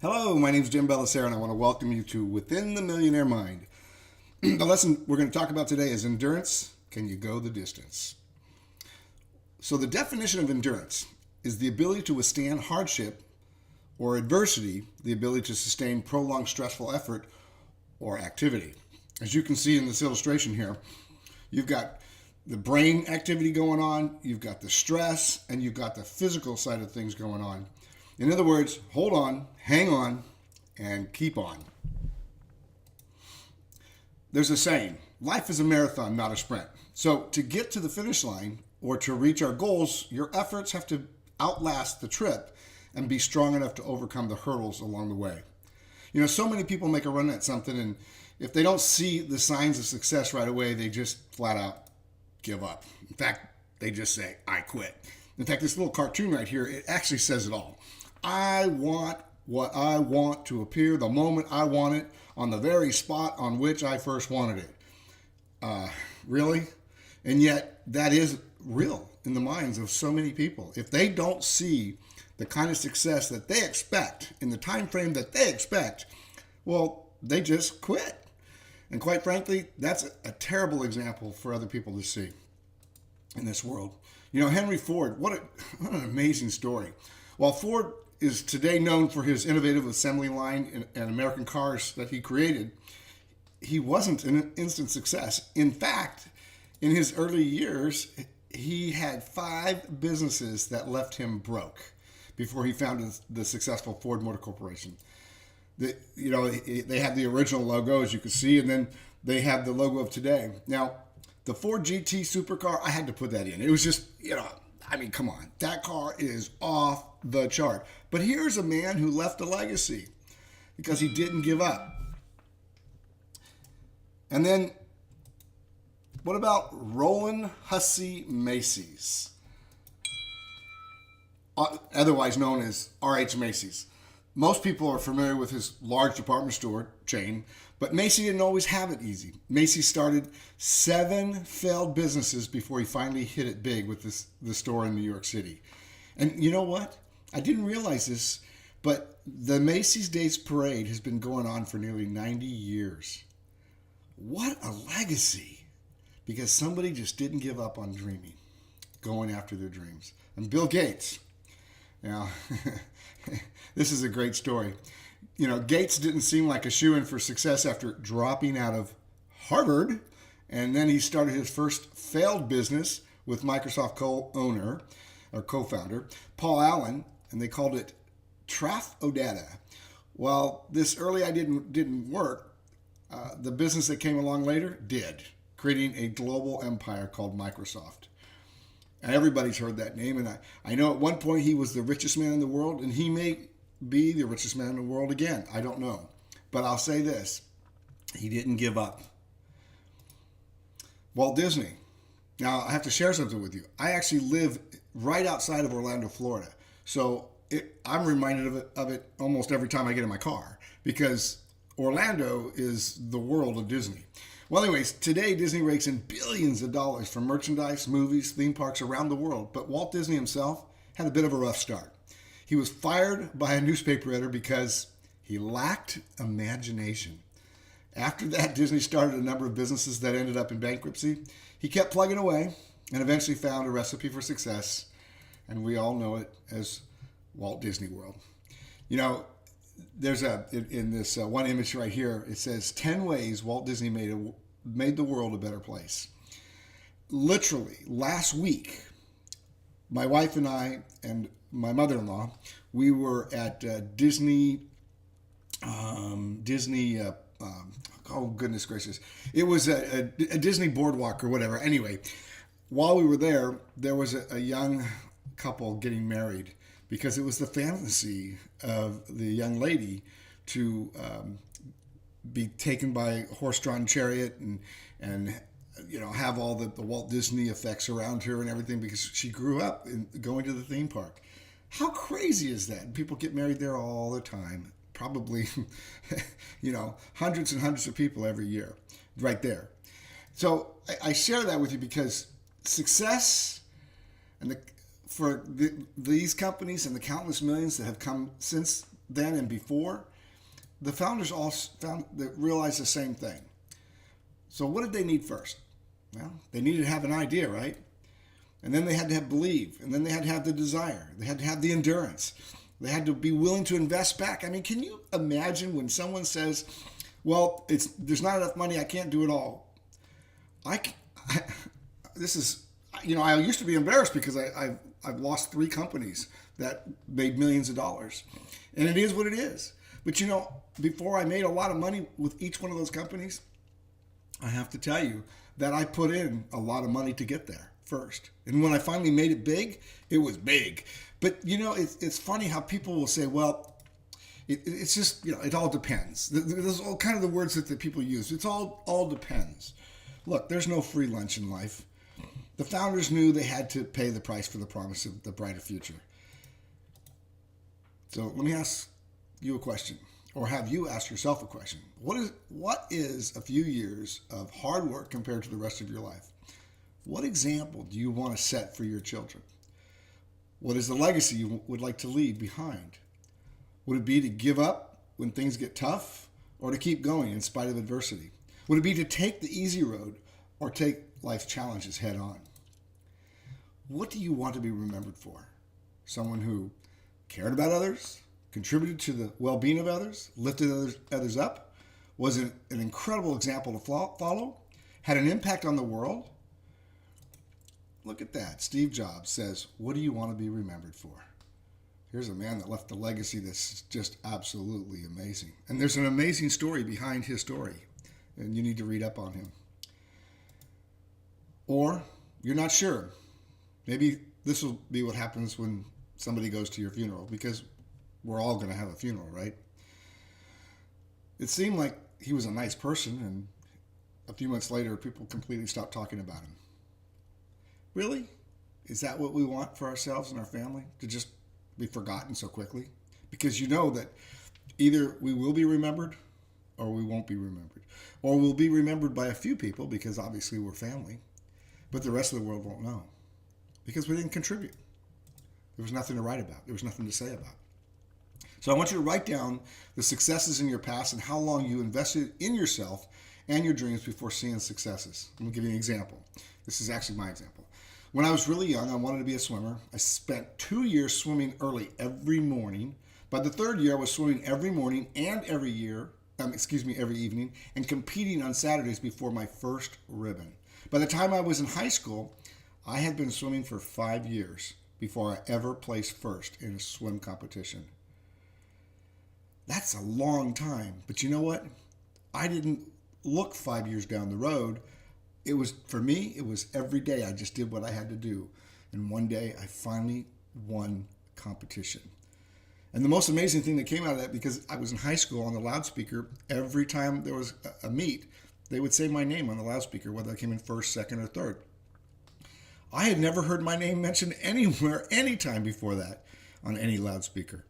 Hello, my name is Jim Bellacera, and I want to welcome you to Within the Millionaire Mind. The lesson we're going to talk about today is endurance. Can you go the distance? So the definition of endurance is the ability to withstand hardship or adversity, the ability to sustain prolonged stressful effort or activity. As you can see in this illustration here, you've got the brain activity going on, you've got the stress, and you've got the physical side of things going on. In other words, hold on, hang on, and keep on. There's a saying, life is a marathon, not a sprint. So to get to the finish line or to reach our goals, your efforts have to outlast the trip and be strong enough to overcome the hurdles along the way. You know, so many people make a run at something, and if they don't see the signs of success right away, they just flat out give up. In fact, they just say, I quit. In fact, this little cartoon right here, it actually says it all. I want what I want to appear the moment I want it on the very spot on which I first wanted it. Really? And yet that is real in the minds of so many people. If they don't see the kind of success that they expect in the time frame that they expect, well, they just quit. And quite frankly, that's a terrible example for other people to see in this world. You know, Henry Ford, what an amazing story. While Ford is today known for his innovative assembly line and American cars that he created, he wasn't an instant success. In fact, in his early years, he had 5 businesses that left him broke before he founded the successful Ford Motor Corporation. They had the original logo, as you can see, and then they have the logo of today. Now, the Ford GT supercar, I had to put that in. It was just, come on. That car is off the chart. But here's a man who left a legacy because he didn't give up. And then, what about Roland Hussey Macy's? Otherwise known as R.H. Macy's. Most people are familiar with his large department store chain, but Macy didn't always have it easy. Macy started 7 failed businesses before he finally hit it big with the store in New York City. And you know what? I didn't realize this, but the Macy's Days Parade has been going on for nearly 90 years. What a legacy! Because somebody just didn't give up on dreaming, going after their dreams. And Bill Gates, now, this is a great story. You know, Gates didn't seem like a shoo-in for success after dropping out of Harvard, and then he started his first failed business with Microsoft co-founder Paul Allen, and they called it Traf-O-Data. Well, this early idea didn't work. The business that came along later did, creating a global empire called Microsoft. And everybody's heard that name, and I know at one point he was the richest man in the world, and he may be the richest man in the world again. I don't know. But I'll say this, he didn't give up. Walt Disney. Now, I have to share something with you. I actually live right outside of Orlando, Florida. So I'm reminded of it almost every time I get in my car, because Orlando is the world of Disney. Well, anyways, today Disney rakes in billions of dollars from merchandise, movies, theme parks around the world. But Walt Disney himself had a bit of a rough start. He was fired by a newspaper editor because he lacked imagination. After that, Disney started a number of businesses that ended up in bankruptcy. He kept plugging away and eventually found a recipe for success, and we all know it as Walt Disney World. You know, there's in this one image right here, it says 10 ways Walt Disney made the world a better place. Literally, last week, my wife and I and my mother-in-law, we were at Disney, oh goodness gracious. It was a Disney boardwalk or whatever. Anyway, while we were there, there was a young couple getting married because it was the fantasy of the young lady to be taken by a horse-drawn chariot and have all the Walt Disney effects around her and everything, because she grew up going to the theme park. How crazy is that? People get married there all the time. Probably, hundreds and hundreds of people every year right there. So I share that with you because success and these companies and the countless millions that have come since then and before, the founders all realized the same thing. So what did they need first? Well, they needed to have an idea, right? And then they had to have believe, and then they had to have the desire. They had to have the endurance. They had to be willing to invest back. I mean, can you imagine when someone says, well, there's not enough money, I can't do it all. This is, I used to be embarrassed because I've lost 3 companies that made millions of dollars. And it is what it is. But before I made a lot of money with each one of those companies, I have to tell you that I put in a lot of money to get there first. And when I finally made it big, it was big. But it's funny how people will say, well, it's just, it all depends. There's all kind of the words that the people use. It's all depends. Look, there's no free lunch in life. The founders knew they had to pay the price for the promise of the brighter future. So let me ask you a question, or have you ask yourself a question. What is a few years of hard work compared to the rest of your life? What example do you want to set for your children? What is the legacy you would like to leave behind? Would it be to give up when things get tough, or to keep going in spite of adversity? Would it be to take the easy road, or take life's challenges head on? What do you want to be remembered for? Someone who cared about others, contributed to the well-being of others, lifted others up, was an incredible example to follow, had an impact on the world? Look at that. Steve Jobs says, what do you want to be remembered for? Here's a man that left a legacy that's just absolutely amazing. And there's an amazing story behind his story, and you need to read up on him. Or you're not sure. Maybe this will be what happens when somebody goes to your funeral, because we're all going to have a funeral, right? It seemed like he was a nice person, and a few months later, people completely stopped talking about him. Really? Is that what we want for ourselves and our family? To just be forgotten so quickly? Because you know that either we will be remembered or we won't be remembered. Or we'll be remembered by a few people because obviously we're family, but the rest of the world won't know because we didn't contribute. There was nothing to write about. There was nothing to say about. So I want you to write down the successes in your past and how long you invested in yourself and your dreams before seeing successes. I'm going to give you an example. This is actually my example. When I was really young, I wanted to be a swimmer. I spent 2 years swimming early every morning. By the 3rd year, I was swimming every morning and every evening, and competing on Saturdays before my first ribbon. By the time I was in high school, I had been swimming for 5 years before I ever placed first in a swim competition. That's a long time, but you know what? I didn't look 5 years down the road. For me, it was every day. I just did what I had to do. And one day I finally won competition. And the most amazing thing that came out of that, because I was in high school on the loudspeaker, every time there was a meet, they would say my name on the loudspeaker, whether I came in first, second, or third. I had never heard my name mentioned anywhere, anytime before that on any loudspeaker.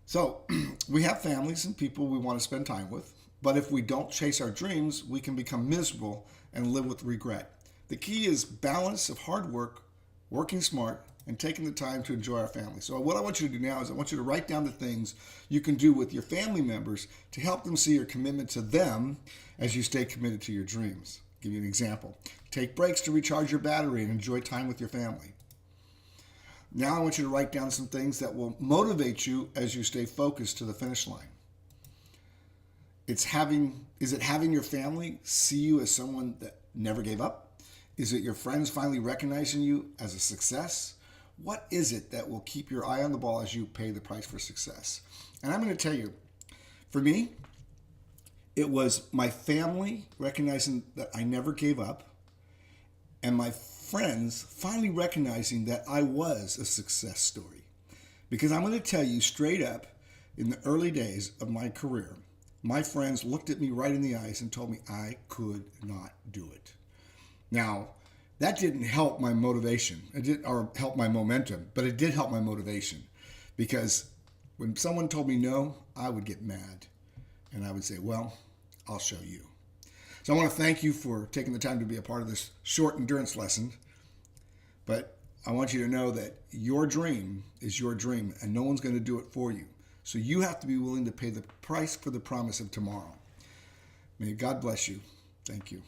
So we have families and people we want to spend time with, but if we don't chase our dreams, we can become miserable and live with regret. The key is balance of hard work, working smart, and taking the time to enjoy our family. So what I want you to do now is I want you to write down the things you can do with your family members to help them see your commitment to them as you stay committed to your dreams. I'll give you an example. Take breaks to recharge your battery and enjoy time with your family. Now I want you to write down some things that will motivate you as you stay focused to the finish line. Is it having your family see you as someone that never gave up? Is it your friends finally recognizing you as a success? What is it that will keep your eye on the ball as you pay the price for success? And I'm going to tell you, for me, it was my family recognizing that I never gave up, and my friends finally recognizing that I was a success story. Because I'm going to tell you straight up, in the early days of my career, my friends looked at me right in the eyes and told me I could not do it. Now, that didn't help my motivation, or help my momentum, but it did help my motivation. Because when someone told me no, I would get mad. And I would say, well, I'll show you. So I want to thank you for taking the time to be a part of this short endurance lesson. But I want you to know that your dream is your dream and no one's going to do it for you. So you have to be willing to pay the price for the promise of tomorrow. May God bless you. Thank you.